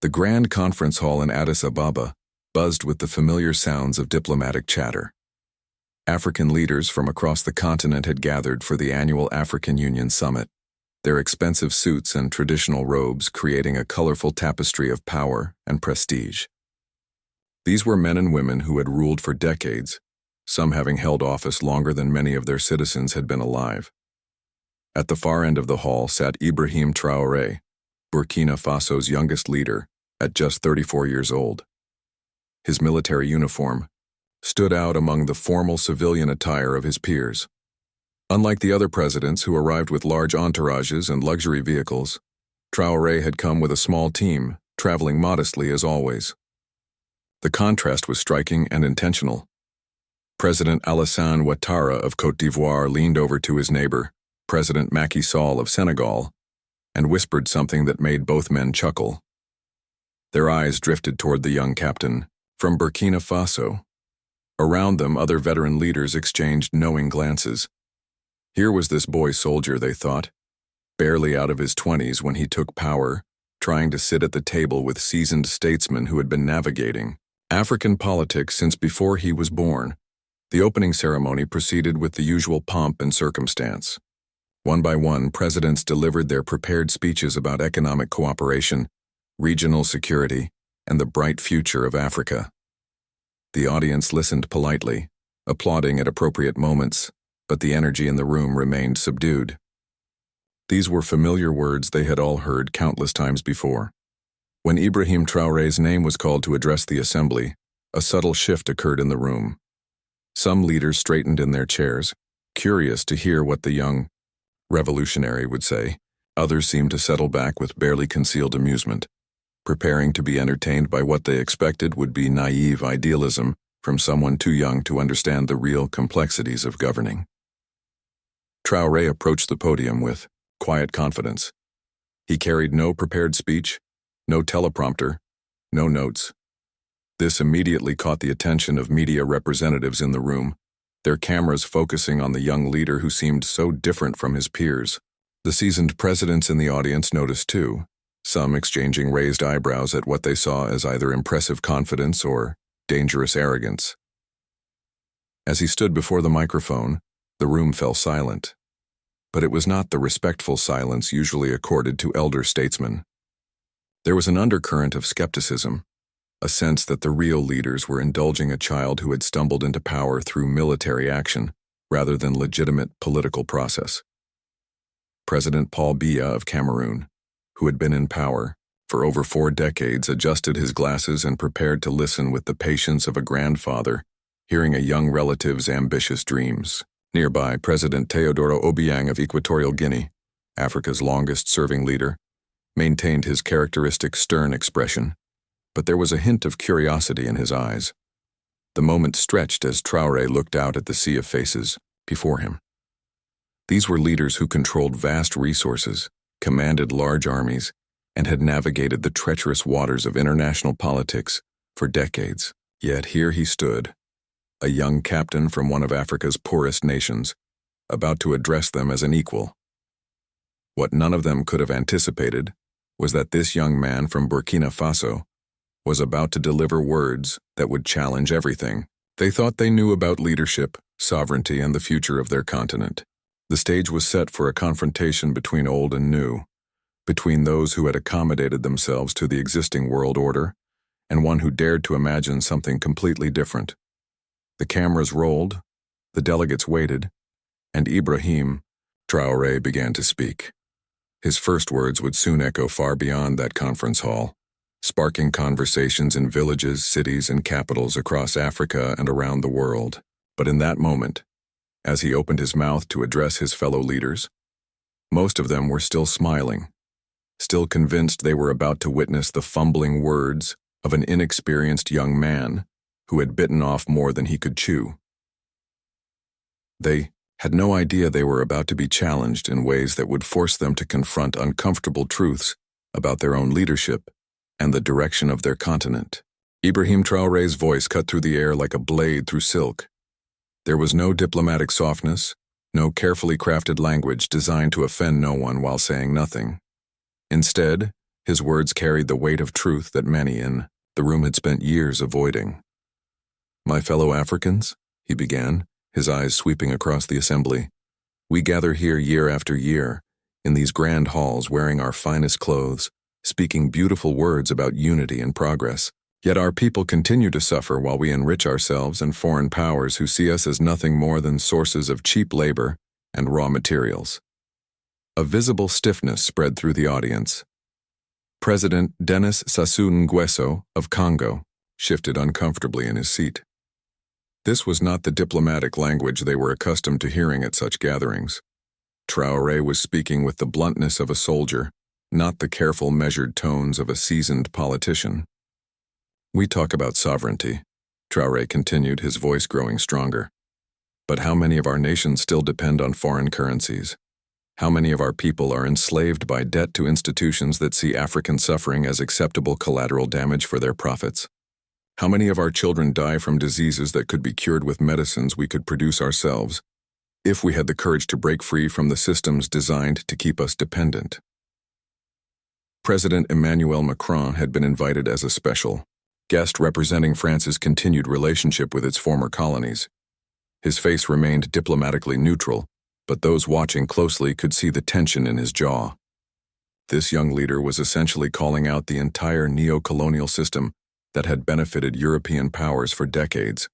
The grand conference hall in Addis Ababa buzzed with the familiar sounds of diplomatic chatter. African leaders from across the continent had gathered for the annual African Union Summit, their expensive suits and traditional robes creating a colorful tapestry of power and prestige. These were men and women who had ruled for decades, some having held office longer than many of their citizens had been alive. At the far end of the hall sat Ibrahim Traoré, Burkina Faso's youngest leader, at just 34 years old. His military uniform stood out among the formal civilian attire of his peers. Unlike the other presidents who arrived with large entourages and luxury vehicles, Traoré had come with a small team, traveling modestly as always. The contrast was striking and intentional. President Alassane Ouattara of Côte d'Ivoire leaned over to his neighbor, President Macky Sall of Senegal, and whispered something that made both men chuckle. Their eyes drifted toward the young captain, from Burkina Faso. Around them, other veteran leaders exchanged knowing glances. Here was this boy soldier, they thought, barely out of his 20s when he took power, trying to sit at the table with seasoned statesmen who had been navigating African politics since before he was born. The opening ceremony proceeded with the usual pomp and circumstance. One by one, presidents delivered their prepared speeches about economic cooperation, regional security, and the bright future of Africa. The audience listened politely, applauding at appropriate moments, but the energy in the room remained subdued. These were familiar words they had all heard countless times before. When Ibrahim Traoré's name was called to address the assembly, a subtle shift occurred in the room. Some leaders straightened in their chairs, curious to hear what the young revolutionary would say. Others seemed to settle back with barely concealed amusement, preparing to be entertained by what they expected would be naive idealism from someone too young to understand the real complexities of governing. Traoré approached the podium with quiet confidence. He carried no prepared speech, no teleprompter, no notes. This immediately caught the attention of media representatives in the room, their cameras focusing on the young leader who seemed so different from his peers. The seasoned presidents in the audience noticed too, some exchanging raised eyebrows at what they saw as either impressive confidence or dangerous arrogance. As he stood before the microphone, the room fell silent. But it was not the respectful silence usually accorded to elder statesmen. There was an undercurrent of skepticism, a sense that the real leaders were indulging a child who had stumbled into power through military action rather than legitimate political process. President Paul Biya of Cameroon, who had been in power for over 4 decades, adjusted his glasses and prepared to listen with the patience of a grandfather, hearing a young relative's ambitious dreams. Nearby, President Teodoro Obiang of Equatorial Guinea, Africa's longest-serving leader, maintained his characteristic stern expression, but there was a hint of curiosity in his eyes. The moment stretched as Traoré looked out at the sea of faces before him. These were leaders who controlled vast resources, commanded large armies, and had navigated the treacherous waters of international politics for decades. Yet here he stood, a young captain from one of Africa's poorest nations, about to address them as an equal. What none of them could have anticipated was that this young man from Burkina Faso was about to deliver words that would challenge everything they thought they knew about leadership, sovereignty, and the future of their continent. The stage was set for a confrontation between old and new, between those who had accommodated themselves to the existing world order and one who dared to imagine something completely different. The cameras rolled, the delegates waited, and Ibrahim Traoré began to speak. His first words would soon echo far beyond that conference hall, sparking conversations in villages, cities, and capitals across Africa and around the world. But in that moment, as he opened his mouth to address his fellow leaders, most of them were still smiling, still convinced they were about to witness the fumbling words of an inexperienced young man who had bitten off more than he could chew. They had no idea they were about to be challenged in ways that would force them to confront uncomfortable truths about their own leadership and the direction of their continent. Ibrahim Traoré's voice cut through the air like a blade through silk. There was no diplomatic softness, no carefully crafted language designed to offend no one while saying nothing. Instead, His words carried the weight of truth that many in the room had spent years avoiding. "My fellow Africans," he began, his eyes sweeping across the assembly, "we gather here year after year, in these grand halls wearing our finest clothes, speaking beautiful words about unity and progress. Yet our people continue to suffer while we enrich ourselves and foreign powers who see us as nothing more than sources of cheap labor and raw materials." A visible stiffness spread through the audience. President Denis Sassou Nguesso of Congo shifted uncomfortably in his seat. This was not the diplomatic language they were accustomed to hearing at such gatherings. Traoré was speaking with the bluntness of a soldier, not the careful, measured tones of a seasoned politician. "We talk about sovereignty," Traoré continued, his voice growing stronger. "But how many of our nations still depend on foreign currencies? How many of our people are enslaved by debt to institutions that see African suffering as acceptable collateral damage for their profits? How many of our children die from diseases that could be cured with medicines we could produce ourselves, if we had the courage to break free from the systems designed to keep us dependent?" President Emmanuel Macron had been invited as a special guest representing France's continued relationship with its former colonies. His face remained diplomatically neutral, but those watching closely could see the tension in his jaw. This young leader was essentially calling out the entire neo-colonial system that had benefited European powers for decades.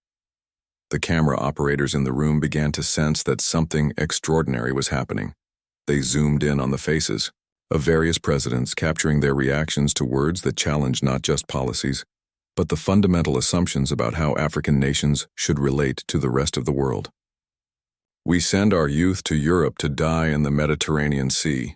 The camera operators in the room began to sense that something extraordinary was happening. They zoomed in on the faces of various presidents, capturing their reactions to words that challenged not just policies, but the fundamental assumptions about how African nations should relate to the rest of the world. "We send our youth to Europe to die in the Mediterranean Sea."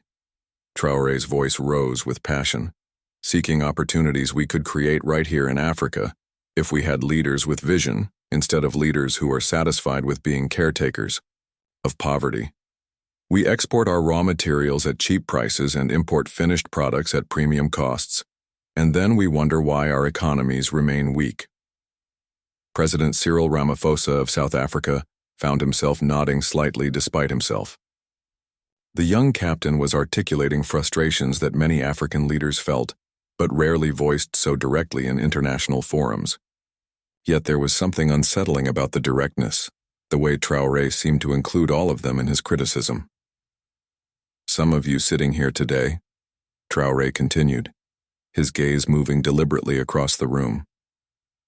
Traoré's voice rose with passion, "seeking opportunities we could create right here in Africa if we had leaders with vision instead of leaders who are satisfied with being caretakers of poverty. We export our raw materials at cheap prices and import finished products at premium costs, and then we wonder why our economies remain weak." President Cyril Ramaphosa of South Africa found himself nodding slightly despite himself. The young captain was articulating frustrations that many African leaders felt, but rarely voiced so directly in international forums. Yet there was something unsettling about the directness, the way Traoré seemed to include all of them in his criticism. "Some of you sitting here today," Traoré continued, his gaze moving deliberately across the room,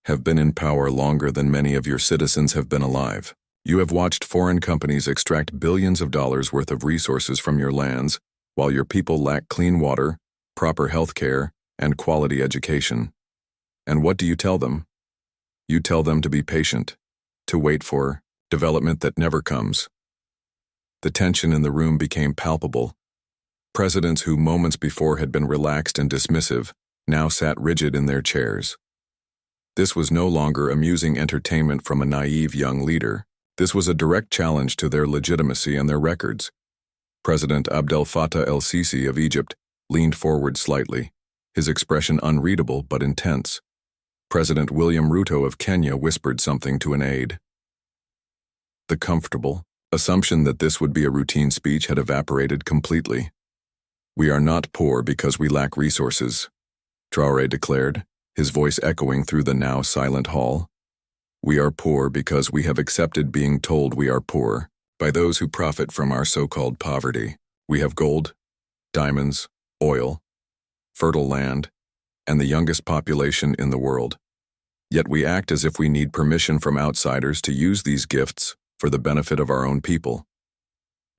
"have been in power longer than many of your citizens have been alive. You have watched foreign companies extract billions of dollars worth of resources from your lands, while your people lack clean water, proper health care, and quality education. And what do you tell them? You tell them to be patient, to wait for development that never comes." The tension in the room became palpable. Presidents who moments before had been relaxed and dismissive now sat rigid in their chairs. This was no longer amusing entertainment from a naive young leader. This was a direct challenge to their legitimacy and their records. President Abdel Fattah el-Sisi of Egypt leaned forward slightly, his expression unreadable but intense. President William Ruto of Kenya whispered something to an aide. The comfortable assumption that this would be a routine speech had evaporated completely. "We are not poor because we lack resources," Traoré declared, his voice echoing through the now silent hall. "We are poor because we have accepted being told we are poor by those who profit from our so-called poverty. We have gold, diamonds, oil, fertile land, and the youngest population in the world. Yet we act as if we need permission from outsiders to use these gifts for the benefit of our own people."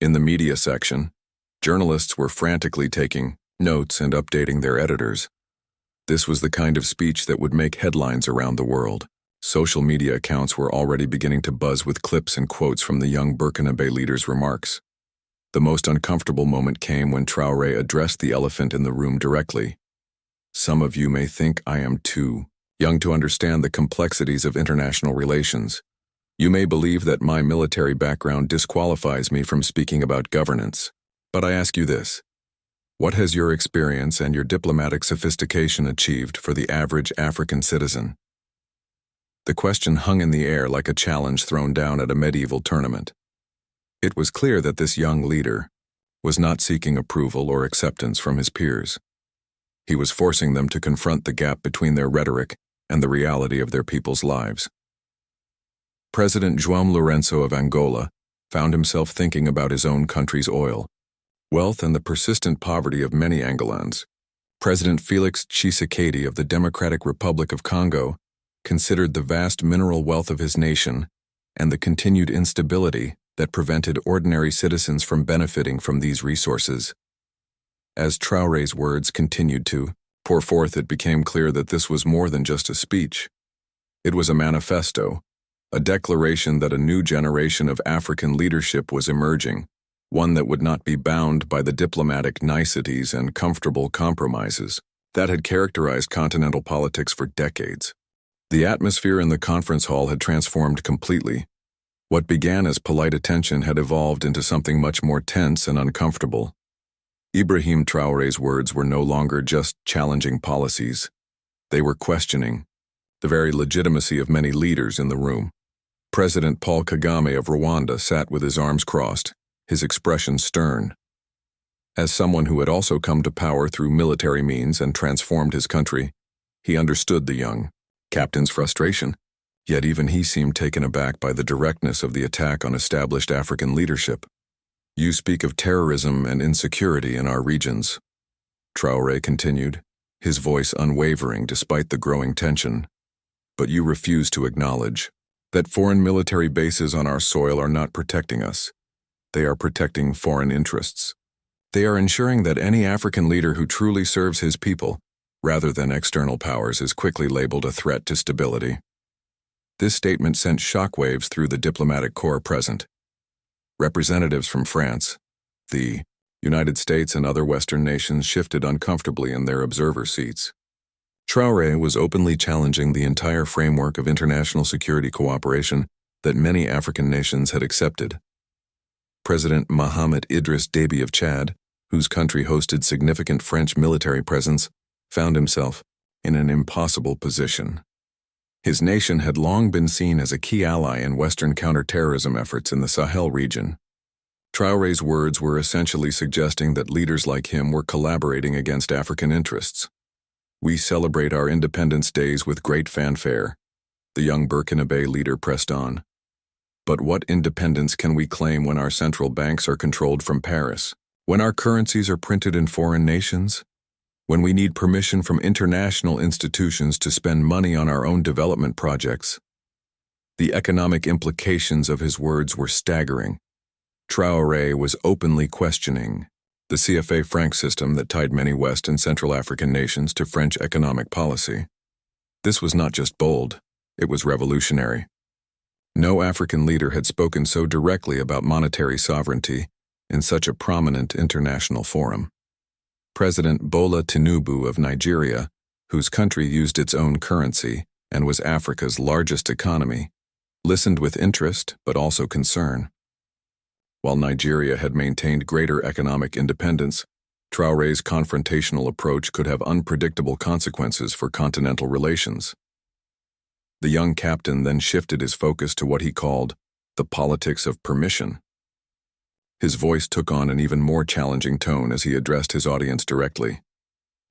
In the media section, journalists were frantically taking notes and updating their editors. This was the kind of speech that would make headlines around the world. Social media accounts were already beginning to buzz with clips and quotes from the young Burkinabe leader's remarks. The most uncomfortable moment came when Traoré addressed the elephant in the room directly. "Some of you may think I am too young to understand the complexities of international relations. You may believe that my military background disqualifies me from speaking about governance. But I ask you this: what has your experience and your diplomatic sophistication achieved for the average African citizen?" The question hung in the air like a challenge thrown down at a medieval tournament. It was clear that this young leader was not seeking approval or acceptance from his peers. He was forcing them to confront the gap between their rhetoric and the reality of their people's lives. President João Lourenço of Angola found himself thinking about his own country's oil, wealth, and the persistent poverty of many Angolans. President Félix Tshisekedi of the Democratic Republic of Congo considered the vast mineral wealth of his nation and the continued instability that prevented ordinary citizens from benefiting from these resources. As Traoré's words continued to pour forth, it became clear that this was more than just a speech. It was a manifesto, a declaration that a new generation of African leadership was emerging, one that would not be bound by the diplomatic niceties and comfortable compromises that had characterized continental politics for decades. The atmosphere in the conference hall had transformed completely. What began as polite attention had evolved into something much more tense and uncomfortable. Ibrahim Traoré's words were no longer just challenging policies. They were questioning the very legitimacy of many leaders in the room. President Paul Kagame of Rwanda sat with his arms crossed, his expression stern. As someone who had also come to power through military means and transformed his country, he understood the young captain's frustration, yet even he seemed taken aback by the directness of the attack on established African leadership. "You speak of terrorism and insecurity in our regions," Traoré continued, his voice unwavering despite the growing tension. "But you refuse to acknowledge that foreign military bases on our soil are not protecting us. They are protecting foreign interests. They are ensuring that any African leader who truly serves his people, rather than external powers, is quickly labeled a threat to stability." This statement sent shockwaves through the diplomatic corps present. Representatives from France, the United States, and other Western nations shifted uncomfortably in their observer seats. Traoré was openly challenging the entire framework of international security cooperation that many African nations had accepted. President Mohamed Idriss Déby of Chad, whose country hosted significant French military presence, found himself in an impossible position. His nation had long been seen as a key ally in Western counterterrorism efforts in the Sahel region. Traoré's words were essentially suggesting that leaders like him were collaborating against African interests. "We celebrate our independence days with great fanfare," the young Burkinabe leader pressed on. "But what independence can we claim when our central banks are controlled from Paris, when our currencies are printed in foreign nations, when we need permission from international institutions to spend money on our own development projects?" The economic implications of his words were staggering. Traoré was openly questioning the CFA franc system that tied many West and Central African nations to French economic policy. This was not just bold, it was revolutionary. No African leader had spoken so directly about monetary sovereignty in such a prominent international forum. President Bola Tinubu of Nigeria, whose country used its own currency and was Africa's largest economy, listened with interest but also concern. While Nigeria had maintained greater economic independence, Traoré's confrontational approach could have unpredictable consequences for continental relations. The young captain then shifted his focus to what he called the politics of permission. His voice took on an even more challenging tone as he addressed his audience directly.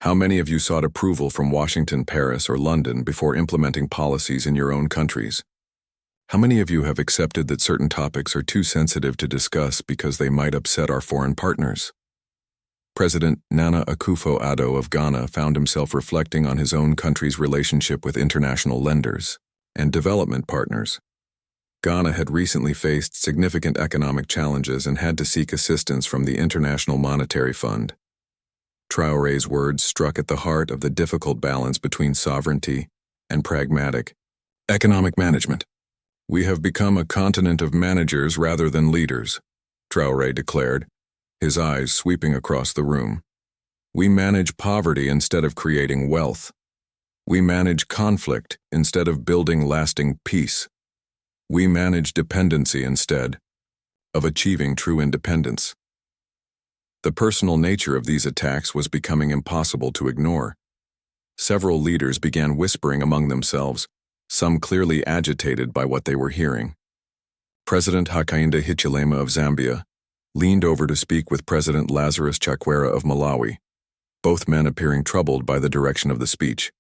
"How many of you sought approval from Washington, Paris, or London before implementing policies in your own countries? How many of you have accepted that certain topics are too sensitive to discuss because they might upset our foreign partners?" President Nana Akufo-Addo of Ghana found himself reflecting on his own country's relationship with international lenders and development partners. Ghana had recently faced significant economic challenges and had to seek assistance from the International Monetary Fund. Traoré's words struck at the heart of the difficult balance between sovereignty and pragmatic economic management. "We have become a continent of managers rather than leaders," Traoré declared, his eyes sweeping across the room. "We manage poverty instead of creating wealth. We manage conflict instead of building lasting peace. We manage dependency instead of achieving true independence." The personal nature of these attacks was becoming impossible to ignore. Several leaders began whispering among themselves, some clearly agitated by what they were hearing. President Hakainde Hichilema of Zambia leaned over to speak with President Lazarus Chakwera of Malawi. both men appearing troubled by the direction of the speech.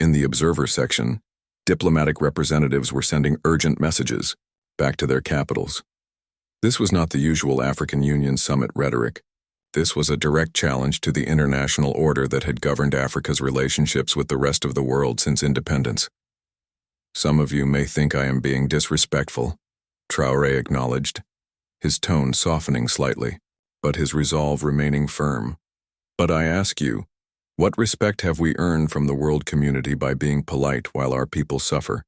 In the observer section, diplomatic representatives were sending urgent messages back to their capitals. This was not the usual African Union summit rhetoric. This was a direct challenge to the international order that had governed Africa's relationships with the rest of the world since independence. "Some of you may think I am being disrespectful," Traoré acknowledged, his tone softening slightly, but his resolve remaining firm. "But I ask you, what respect have we earned from the world community by being polite while our people suffer?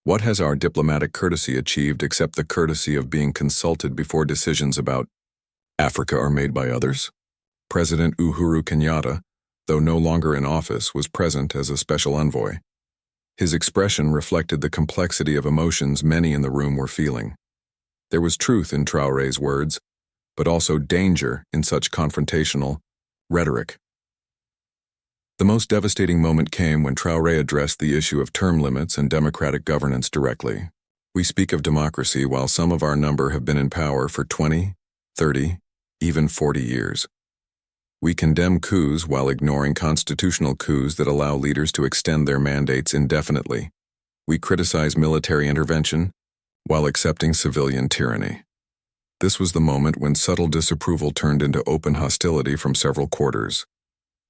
What has our diplomatic courtesy achieved except the courtesy of being consulted before decisions about Africa are made by others?" President Uhuru Kenyatta, though no longer in office, was present as a special envoy. His expression reflected the complexity of emotions many in the room were feeling. There was truth in Traoré's words, but also danger in such confrontational rhetoric. The most devastating moment came when Traoré addressed the issue of term limits and democratic governance directly. "We speak of democracy while some of our number have been in power for 20, 30, even 40 years. We condemn coups while ignoring constitutional coups that allow leaders to extend their mandates indefinitely. We criticize military intervention while accepting civilian tyranny." This was the moment when subtle disapproval turned into open hostility from several quarters.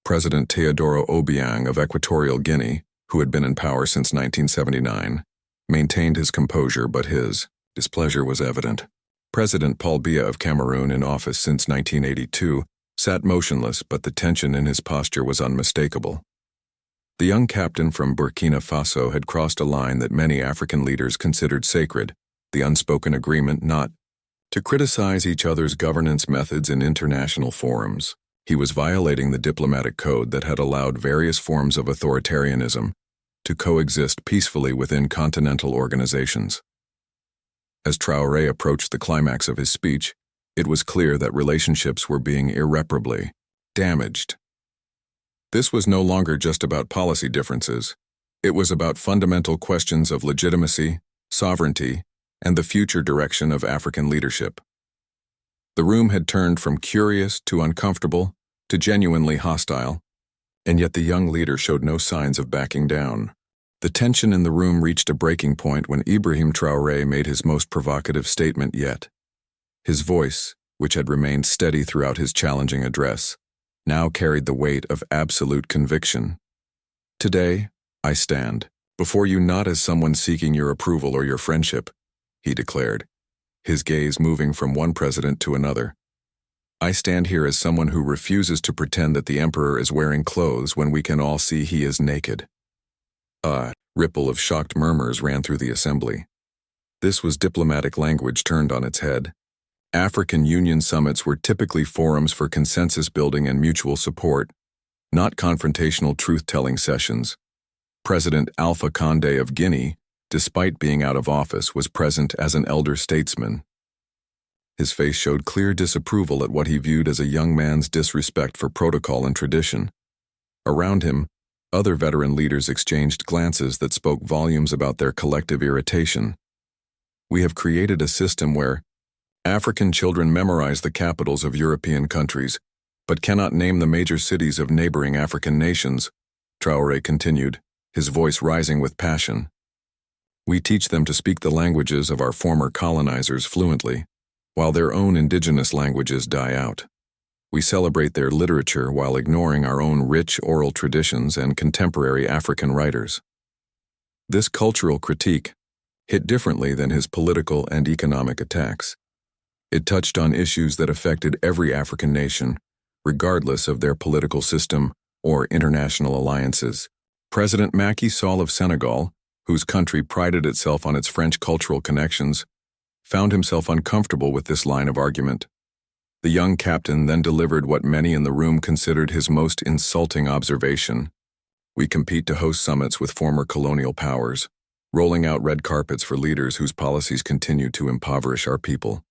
President Teodoro Obiang of Equatorial Guinea, who had been in power since 1979, maintained his composure, but his displeasure was evident. President Paul Biya of Cameroon, in office since 1982, sat motionless, but the tension in his posture was unmistakable. The young captain from Burkina Faso had crossed a line that many African leaders considered sacred, the unspoken agreement not to criticize each other's governance methods in international forums. He was violating the diplomatic code that had allowed various forms of authoritarianism to coexist peacefully within continental organizations. As Traoré approached the climax of his speech, it was clear that relationships were being irreparably damaged. This was no longer just about policy differences. It was about fundamental questions of legitimacy, sovereignty, and the future direction of African leadership. The room had turned from curious to uncomfortable to genuinely hostile, and yet the young leader showed no signs of backing down. The tension in the room reached a breaking point when Ibrahim Traoré made his most provocative statement yet. His voice, which had remained steady throughout his challenging address, now carried the weight of absolute conviction. "Today, I stand before you not as someone seeking your approval or your friendship," he declared, his gaze moving from one president to another. "I stand here as someone who refuses to pretend that the emperor is wearing clothes when we can all see he is naked." A ripple of shocked murmurs ran through the assembly. This was diplomatic language turned on its head. African Union summits were typically forums for consensus building and mutual support, not confrontational truth-telling sessions. President Alpha Condé of Guinea, despite being out of office, was present as an elder statesman. His face showed clear disapproval at what he viewed as a young man's disrespect for protocol and tradition. Around him, other veteran leaders exchanged glances that spoke volumes about their collective irritation. "We have created a system where African children memorize the capitals of European countries, but cannot name the major cities of neighboring African nations," Traoré continued, his voice rising with passion. "We teach them to speak the languages of our former colonizers fluently, while their own indigenous languages die out. We celebrate their literature while ignoring our own rich oral traditions and contemporary African writers." This cultural critique hit differently than his political and economic attacks. It touched on issues that affected every African nation, regardless of their political system or international alliances. President Macky Sall of Senegal, whose country prided itself on its French cultural connections, found himself uncomfortable with this line of argument. The young captain then delivered what many in the room considered his most insulting observation. "We compete to host summits with former colonial powers, rolling out red carpets for leaders whose policies continue to impoverish our people.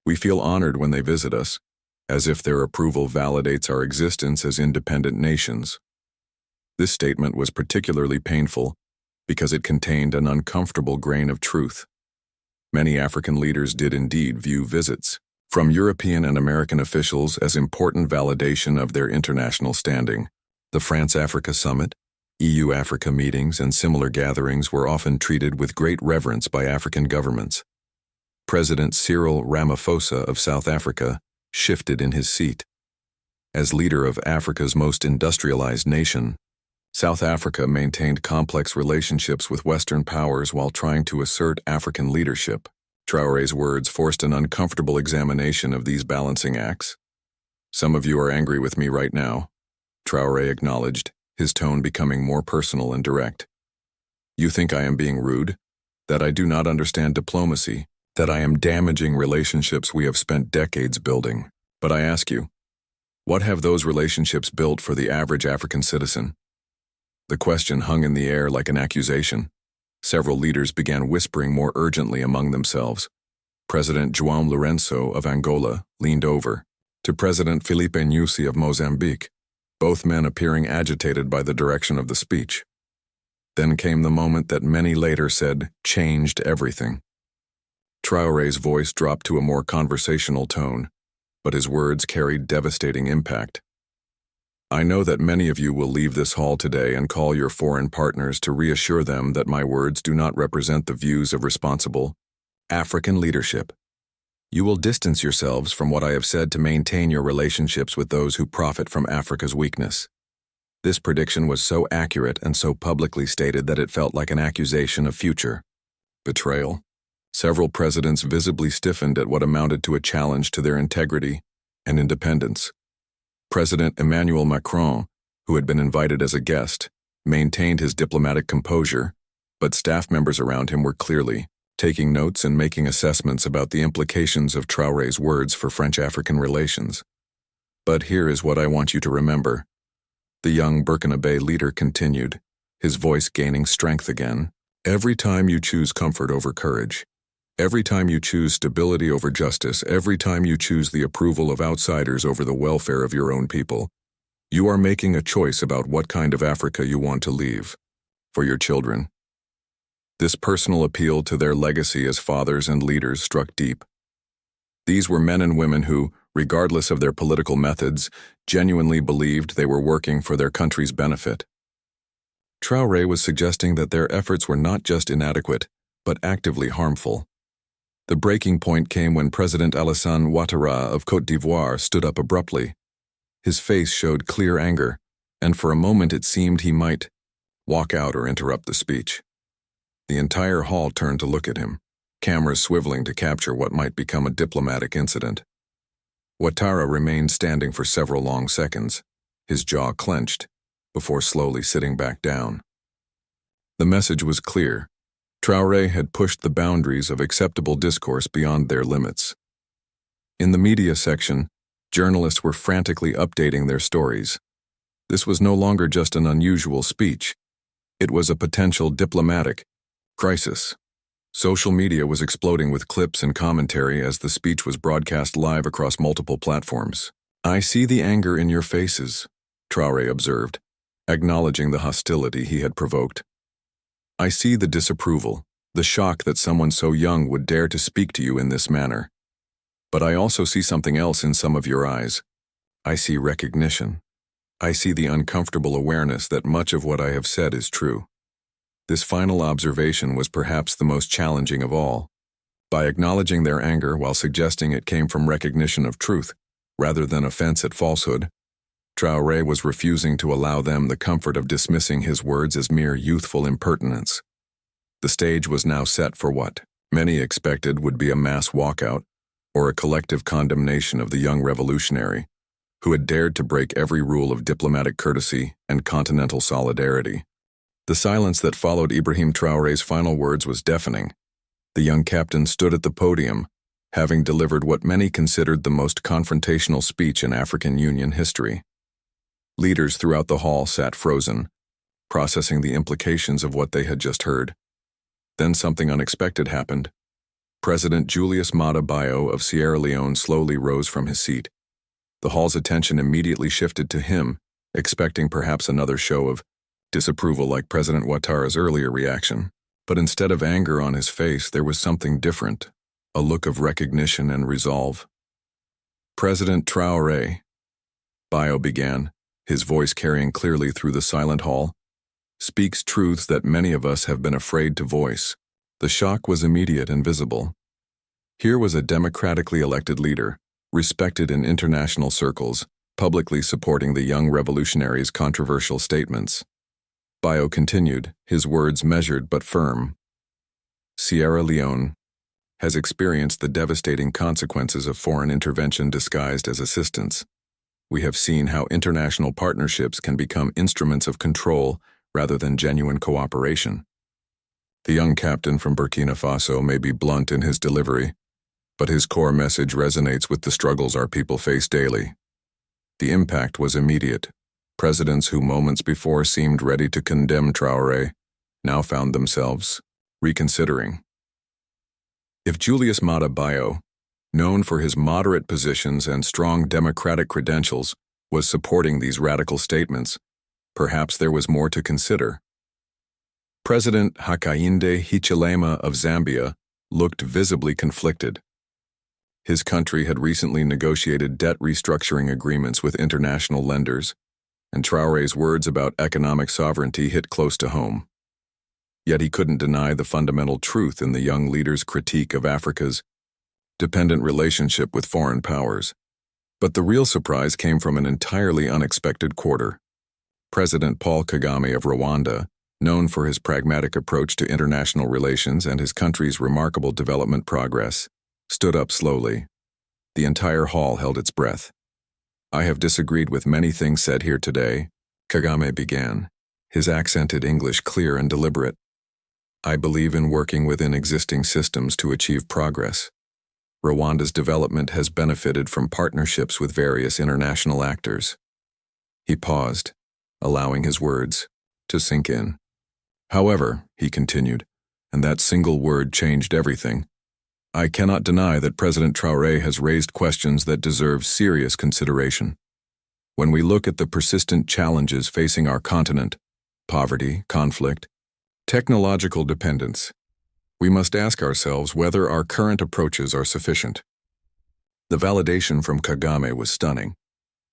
We feel honored when they visit us, as if their approval validates our existence as independent nations." This statement was particularly painful because it contained an uncomfortable grain of truth. Many African leaders did indeed view visits from European and American officials as important validation of their international standing. The France-Africa Summit, EU-Africa meetings, and similar gatherings were often treated with great reverence by African governments. President Cyril Ramaphosa of South Africa shifted in his seat. As leader of Africa's most industrialized nation, South Africa maintained complex relationships with Western powers while trying to assert African leadership. Traoré's words forced an uncomfortable examination of these balancing acts. "Some of you are angry with me right now," Traoré acknowledged, his tone becoming more personal and direct. "You think I am being rude, that I do not understand diplomacy, that I am damaging relationships we have spent decades building. But I ask you, what have those relationships built for the average African citizen?" The question hung in the air like an accusation. Several leaders began whispering more urgently among themselves. President João Lourenço of Angola leaned over to President Filipe Nyusi of Mozambique, both men appearing agitated by the direction of the speech. Then came the moment that many later said changed everything. Traoré's voice dropped to a more conversational tone, but his words carried devastating impact. "I know that many of you will leave this hall today and call your foreign partners to reassure them that my words do not represent the views of responsible African leadership. You will distance yourselves from what I have said to maintain your relationships with those who profit from Africa's weakness." This prediction was so accurate and so publicly stated that it felt like an accusation of future betrayal. Several presidents visibly stiffened at what amounted to a challenge to their integrity and independence. President Emmanuel Macron, who had been invited as a guest, maintained his diplomatic composure, but staff members around him were clearly taking notes and making assessments about the implications of Traoré's words for French-African relations. "But here is what I want you to remember," the young Burkinabe leader continued, his voice gaining strength again. "Every time you choose comfort over courage, every time you choose stability over justice, every time you choose the approval of outsiders over the welfare of your own people, you are making a choice about what kind of Africa you want to leave for your children." This personal appeal to their legacy as fathers and leaders struck deep. These were men and women who, regardless of their political methods, genuinely believed they were working for their country's benefit. Traoré was suggesting that their efforts were not just inadequate, but actively harmful. The breaking point came when President Alassane Ouattara of Côte d'Ivoire stood up abruptly. His face showed clear anger, and for a moment it seemed he might walk out or interrupt the speech. The entire hall turned to look at him, cameras swiveling to capture what might become a diplomatic incident. Ouattara remained standing for several long seconds, his jaw clenched, before slowly sitting back down. The message was clear. Traoré had pushed the boundaries of acceptable discourse beyond their limits. In the media section, journalists were frantically updating their stories. This was no longer just an unusual speech. It was a potential diplomatic crisis. Social media was exploding with clips and commentary as the speech was broadcast live across multiple platforms. "I see the anger in your faces," Traoré observed, acknowledging the hostility he had provoked. "I see the disapproval, the shock that someone so young would dare to speak to you in this manner. But I also see something else in some of your eyes. I see recognition. I see the uncomfortable awareness that much of what I have said is true." This final observation was perhaps the most challenging of all. By acknowledging their anger while suggesting it came from recognition of truth, rather than offense at falsehood, Traoré was refusing to allow them the comfort of dismissing his words as mere youthful impertinence. The stage was now set for what many expected would be a mass walkout or a collective condemnation of the young revolutionary, who had dared to break every rule of diplomatic courtesy and continental solidarity. The silence that followed Ibrahim Traoré's final words was deafening. The young captain stood at the podium, having delivered what many considered the most confrontational speech in African Union history. Leaders throughout the hall sat frozen, processing the implications of what they had just heard. Then something unexpected happened. President Julius Maada Bio of Sierra Leone slowly rose from his seat. The hall's attention immediately shifted to him, expecting perhaps another show of disapproval like President Ouattara's earlier reaction. But instead of anger on his face, there was something different, a look of recognition and resolve. President Traoré, Bio began, his voice carrying clearly through the silent hall, speaks truths that many of us have been afraid to voice. The shock was immediate and visible. Here was a democratically elected leader, respected in international circles, publicly supporting the young revolutionary's controversial statements. Bio continued, his words measured but firm. Sierra Leone has experienced the devastating consequences of foreign intervention disguised as assistance. We have seen how international partnerships can become instruments of control rather than genuine cooperation. The young captain from Burkina Faso may be blunt in his delivery, but his core message resonates with the struggles our people face daily. The impact was immediate. Presidents who moments before seemed ready to condemn Traoré now found themselves reconsidering. If Julius Maada Bio, known for his moderate positions and strong democratic credentials, was supporting these radical statements, perhaps there was more to consider. President Hakainde Hichilema of Zambia looked visibly conflicted. His country had recently negotiated debt restructuring agreements with international lenders, and Traoré's words about economic sovereignty hit close to home. Yet he couldn't deny the fundamental truth in the young leader's critique of Africa's dependent relationship with foreign powers. But the real surprise came from an entirely unexpected quarter. President Paul Kagame of Rwanda, known for his pragmatic approach to international relations and his country's remarkable development progress, stood up slowly. The entire hall held its breath. "I have disagreed with many things said here today," Kagame began, his accented English clear and deliberate. "I believe in working within existing systems to achieve progress. Rwanda's development has benefited from partnerships with various international actors." He paused, allowing his words to sink in. "However," he continued, and that single word changed everything, "I cannot deny that President Traoré has raised questions that deserve serious consideration. When we look at the persistent challenges facing our continent, poverty, conflict, technological dependence, we must ask ourselves whether our current approaches are sufficient." The validation from Kagame was stunning.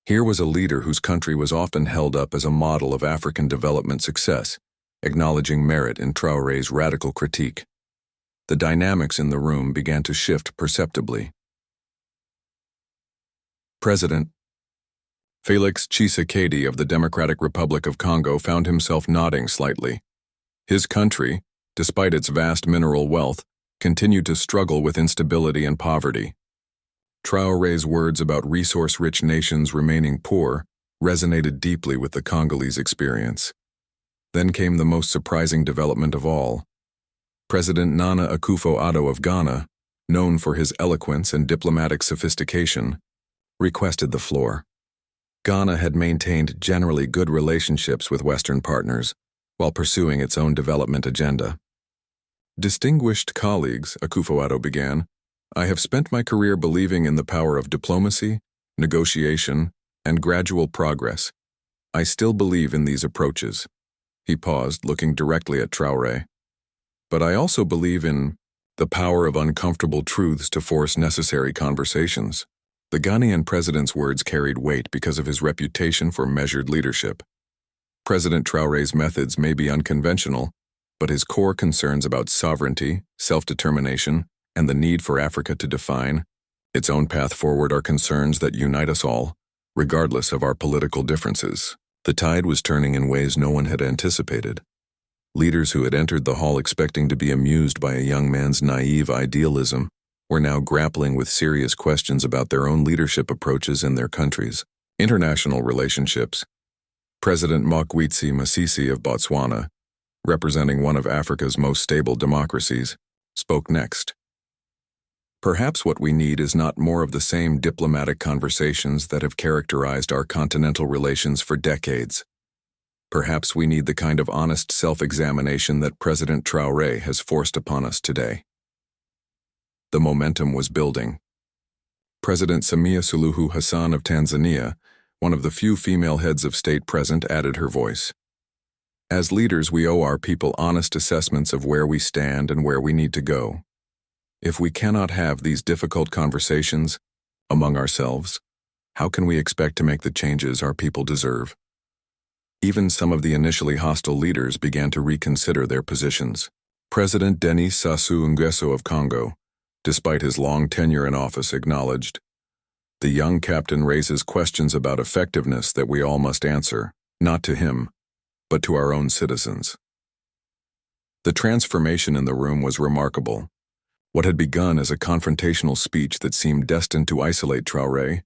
Here was a leader whose country was often held up as a model of African development success, acknowledging merit in Traoré's radical critique. The dynamics in the room began to shift perceptibly. President Félix Tshisekedi of the Democratic Republic of Congo found himself nodding slightly. His country, despite its vast mineral wealth, continued to struggle with instability and poverty. Traoré's words about resource-rich nations remaining poor resonated deeply with the Congolese experience. Then came the most surprising development of all. President Nana Akufo-Addo of Ghana, known for his eloquence and diplomatic sophistication, requested the floor. Ghana had maintained generally good relationships with Western partners while pursuing its own development agenda. "Distinguished colleagues," Akufo-Addo began, "I have spent my career believing in the power of diplomacy, negotiation, and gradual progress. I still believe in these approaches." He paused, looking directly at Traoré. "But I also believe in the power of uncomfortable truths to force necessary conversations." The Ghanaian president's words carried weight because of his reputation for measured leadership. President Traoré's methods may be unconventional, but his core concerns about sovereignty, self-determination, and the need for Africa to define its own path forward are concerns that unite us all, regardless of our political differences. The tide was turning in ways no one had anticipated. Leaders who had entered the hall expecting to be amused by a young man's naive idealism were now grappling with serious questions about their own leadership approaches in their countries. International relationships. President Mokgweetsi Masisi of Botswana, representing one of Africa's most stable democracies, spoke next. "Perhaps what we need is not more of the same diplomatic conversations that have characterized our continental relations for decades. Perhaps we need the kind of honest self-examination that President Traoré has forced upon us today." The momentum was building. President Samia Suluhu Hassan of Tanzania, one of the few female heads of state present, added her voice. "As leaders, we owe our people honest assessments of where we stand and where we need to go. If we cannot have these difficult conversations, among ourselves, how can we expect to make the changes our people deserve? Even some of the initially hostile leaders began to reconsider their positions. President Denis Sassou Nguesso of Congo, despite his long tenure in office, acknowledged, "The young captain raises questions about effectiveness that we all must answer, not to him, but to our own citizens." The transformation in the room was remarkable. What had begun as a confrontational speech that seemed destined to isolate Traoré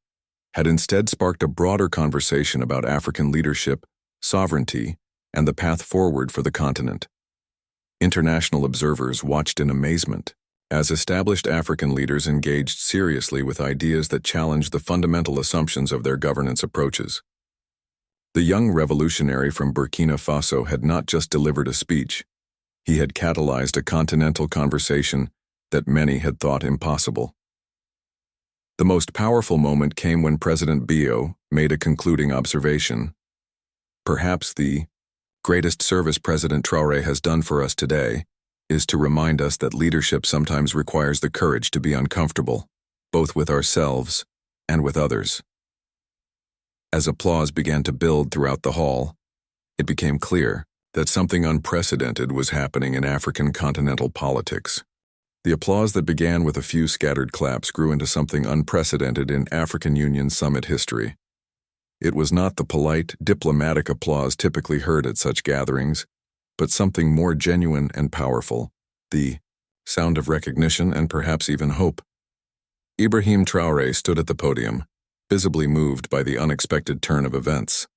had instead sparked a broader conversation about African leadership, sovereignty, and the path forward for the continent. International observers watched in amazement as established African leaders engaged seriously with ideas that challenged the fundamental assumptions of their governance approaches. The young revolutionary from Burkina Faso had not just delivered a speech, he had catalyzed a continental conversation that many had thought impossible. The most powerful moment came when President Bio made a concluding observation. "Perhaps the greatest service President Traoré has done for us today is to remind us that leadership sometimes requires the courage to be uncomfortable, both with ourselves and with others." As applause began to build throughout the hall, it became clear that something unprecedented was happening in African continental politics. The applause that began with a few scattered claps grew into something unprecedented in African Union summit history. It was not the polite, diplomatic applause typically heard at such gatherings, but something more genuine and powerful, the sound of recognition and perhaps even hope. Ibrahim Traoré stood at the podium, visibly moved by the unexpected turn of events.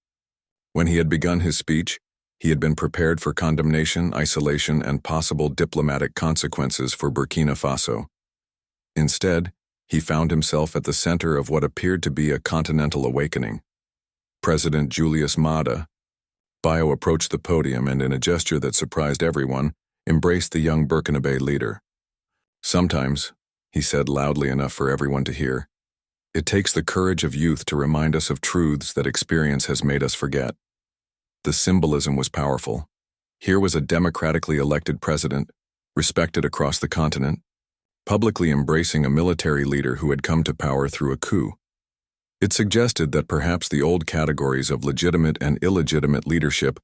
When he had begun his speech, he had been prepared for condemnation, isolation, and possible diplomatic consequences for Burkina Faso. Instead, he found himself at the center of what appeared to be a continental awakening. President Julius Maada Bio approached the podium and, in a gesture that surprised everyone, embraced the young Burkinabe leader. "Sometimes," he said loudly enough for everyone to hear, "it takes the courage of youth to remind us of truths that experience has made us forget." The symbolism was powerful. Here was a democratically elected president, respected across the continent, publicly embracing a military leader who had come to power through a coup. It suggested that perhaps the old categories of legitimate and illegitimate leadership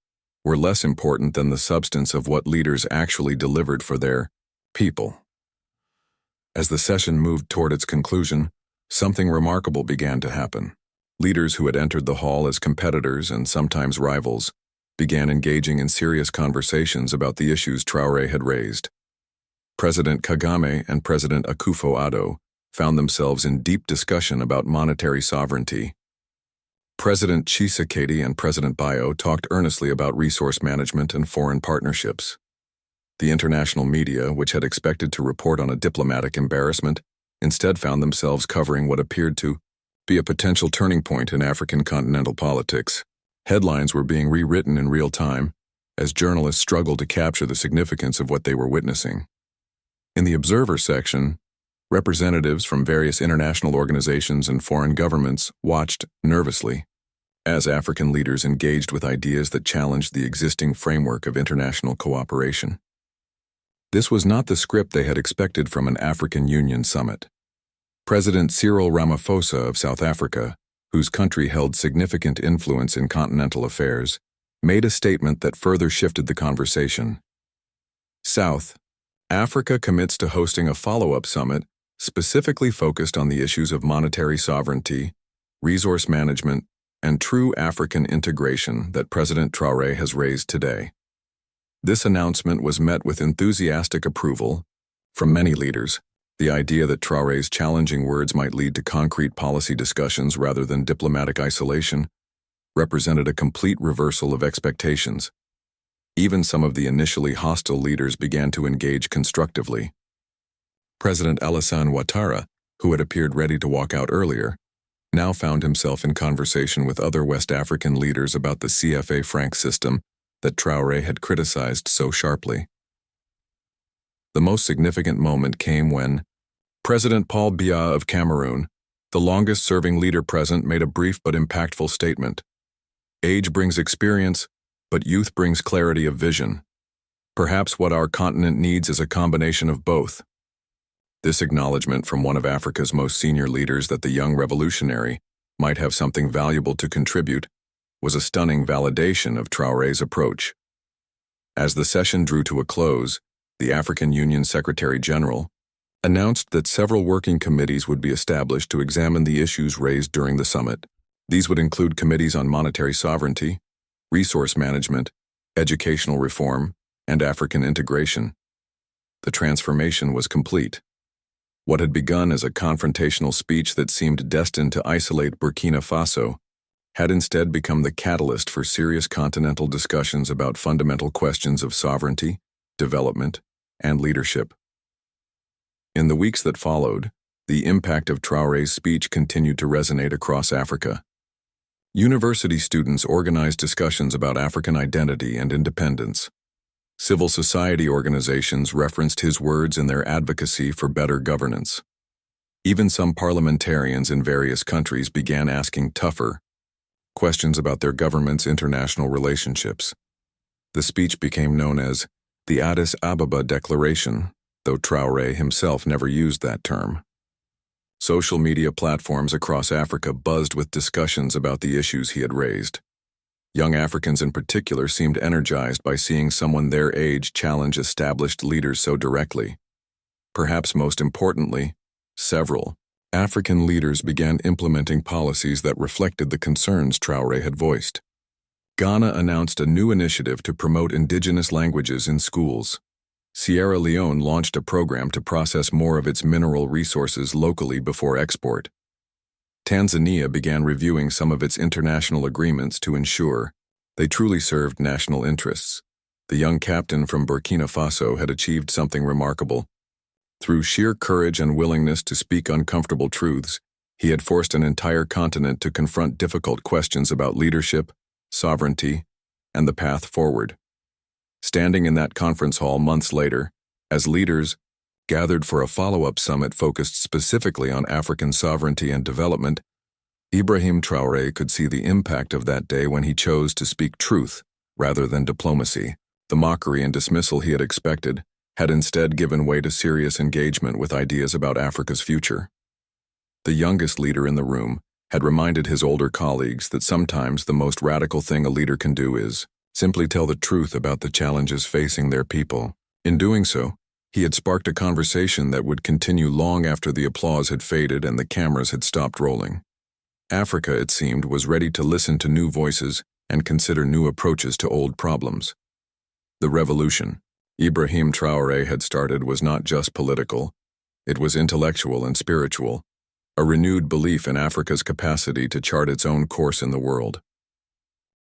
were less important than the substance of what leaders actually delivered for their people. As the session moved toward its conclusion, something remarkable began to happen. Leaders who had entered the hall as competitors and sometimes rivals began engaging in serious conversations about the issues Traoré had raised. President Kagame and President Akufo-Addo found themselves in deep discussion about monetary sovereignty. President Tshisekedi and President Bio talked earnestly about resource management and foreign partnerships. The international media, which had expected to report on a diplomatic embarrassment, instead found themselves covering what appeared to be a potential turning point in African continental politics. Headlines were being rewritten in real time as journalists struggled to capture the significance of what they were witnessing. In the Observer section, representatives from various international organizations and foreign governments watched nervously as African leaders engaged with ideas that challenged the existing framework of international cooperation. This was not the script they had expected from an African Union summit. President Cyril Ramaphosa of South Africa, whose country held significant influence in continental affairs, made a statement that further shifted the conversation. South Africa commits to hosting a follow-up summit specifically focused on the issues of monetary sovereignty, resource management, and true African integration that President Traoré has raised today. This announcement was met with enthusiastic approval from many leaders. The idea that Traoré's challenging words might lead to concrete policy discussions rather than diplomatic isolation represented a complete reversal of expectations. Even some of the initially hostile leaders began to engage constructively. President Alassane Ouattara, who had appeared ready to walk out earlier, now found himself in conversation with other West African leaders about the CFA franc system that Traoré had criticized so sharply. The most significant moment came when President Paul Biya of Cameroon, the longest-serving leader present, made a brief but impactful statement. "Age brings experience, but youth brings clarity of vision. Perhaps what our continent needs is a combination of both." This acknowledgement from one of Africa's most senior leaders that the young revolutionary might have something valuable to contribute was a stunning validation of Traoré's approach. As the session drew to a close, the African Union Secretary-General announced that several working committees would be established to examine the issues raised during the summit. These would include committees on monetary sovereignty, resource management, educational reform, and African integration. The transformation was complete. What had begun as a confrontational speech that seemed destined to isolate Burkina Faso had instead become the catalyst for serious continental discussions about fundamental questions of sovereignty, development, and leadership. In the weeks that followed, the impact of Traoré's speech continued to resonate across Africa. University students organized discussions about African identity and independence. Civil society organizations referenced his words in their advocacy for better governance. Even some parliamentarians in various countries began asking tougher questions about their government's international relationships. The speech became known as the Addis Ababa Declaration, though Traoré himself never used that term. Social media platforms across Africa buzzed with discussions about the issues he had raised. Young Africans in particular seemed energized by seeing someone their age challenge established leaders so directly. Perhaps most importantly, several African leaders began implementing policies that reflected the concerns Traoré had voiced. Ghana announced a new initiative to promote indigenous languages in schools. Sierra Leone launched a program to process more of its mineral resources locally before export. Tanzania began reviewing some of its international agreements to ensure they truly served national interests. The young captain from Burkina Faso had achieved something remarkable. Through sheer courage and willingness to speak uncomfortable truths, he had forced an entire continent to confront difficult questions about leadership, sovereignty, and the path forward. Standing in that conference hall months later, as leaders gathered for a follow-up summit focused specifically on African sovereignty and development, Ibrahim Traoré could see the impact of that day when he chose to speak truth rather than diplomacy. The mockery and dismissal he had expected had instead given way to serious engagement with ideas about Africa's future. The youngest leader in the room had reminded his older colleagues that sometimes the most radical thing a leader can do is simply tell the truth about the challenges facing their people. In doing so, he had sparked a conversation that would continue long after the applause had faded and the cameras had stopped rolling. Africa, it seemed, was ready to listen to new voices and consider new approaches to old problems. The revolution Ibrahim Traoré had started was not just political, it was intellectual and spiritual, a renewed belief in Africa's capacity to chart its own course in the world.